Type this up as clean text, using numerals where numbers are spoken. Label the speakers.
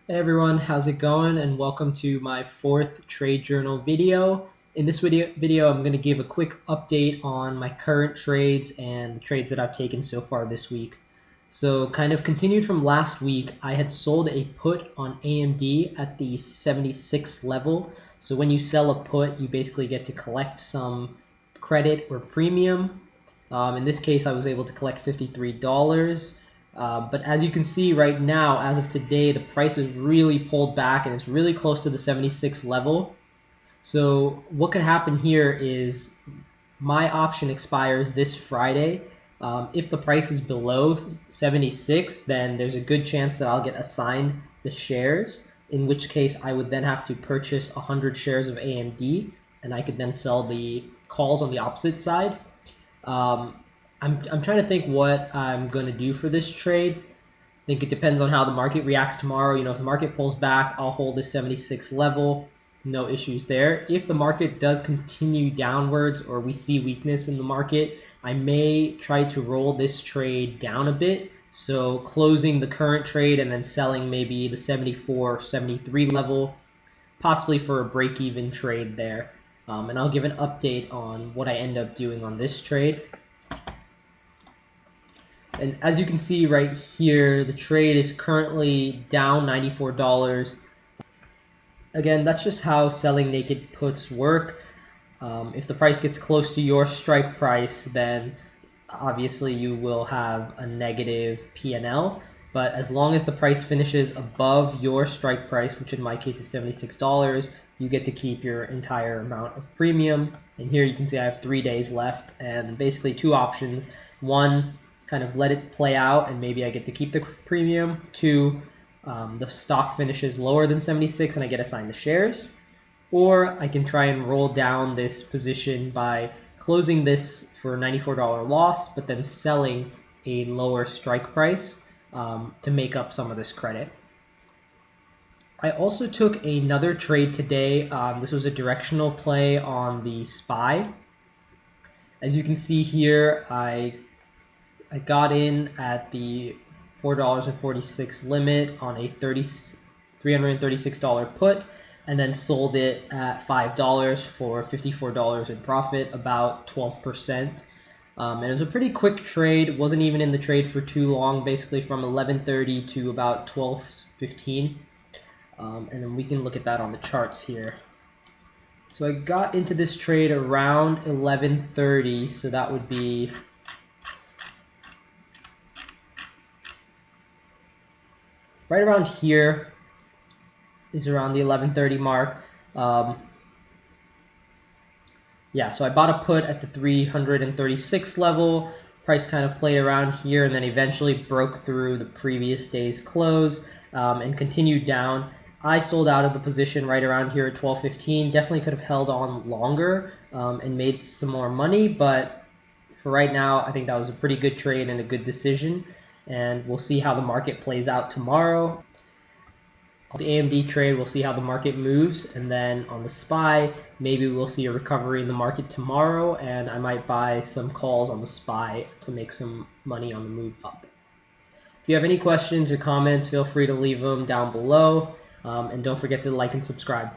Speaker 1: Hey everyone, how's it going? And welcome to my fourth trade journal video. In this video, I'm going to give a quick update on my current trades and the trades that I've taken so far this week. So kind of continued from last week, I had sold a put on AMD at the 76 level. So when you sell a put, you basically get to collect some credit or premium. In this case, I was able to collect $53. But as you can see right now, as of today, the price is really pulled back and it's really close to the 76 level. So what could happen here is my option expires this Friday. If the price is below 76, then there's a good chance that I'll get assigned the shares, in which case I would then have to purchase 100 shares of AMD, and I could then sell the calls on the opposite side. I'm trying to think what I'm going to do for this trade. I think it depends on how the market reacts tomorrow. If the market pulls back, I'll hold this 76 level. No issues there. If the market does continue downwards or we see weakness in the market, I may try to roll this trade down a bit. So closing the current trade and then selling maybe the 74, 73 level, possibly for a break-even trade there. And I'll give an update on what I end up doing on this trade. And as you can see right here, the trade is currently down $94. Again, that's just how selling naked puts work. If the price gets close to your strike price, then obviously you will have a negative P&L. But as long as the price finishes above your strike price, which in my case is $76, you get to keep your entire amount of premium. And here you can see I have 3 days left and basically two options. One, kind of let it play out and maybe I get to keep the premium. Two, the stock finishes lower than 76 and I get assigned the shares. Or I can try and roll down this position by closing this for a $94 loss, but then selling a lower strike price to make up some of this credit. I also took another trade today. This was a directional play on the SPY. As you can see here, I got in at the $4.46 limit on a $336 put and then sold it at $5 for $54 in profit, about 12%. And it was a pretty quick trade. It wasn't even in the trade for too long, basically from 11:30 to about 12:15. And then we can look at that on the charts here. So I got into this trade around 11:30, so that would be right around here is around the 11:30 mark. Yeah, so I bought a put at the 336 level. Price kind of played around here and then eventually broke through the previous day's close and continued down. I sold out of the position right around here at 12:15. Definitely could have held on longer and made some more money, but for right now, I think that was a pretty good trade and a good decision. And we'll see how the market plays out tomorrow. On the AMD trade, we'll see how the market moves, and then on the SPY, maybe we'll see a recovery in the market tomorrow, and I might buy some calls on the SPY to make some money on the move up. If you have any questions or comments, feel free to leave them down below, and don't forget to like and subscribe.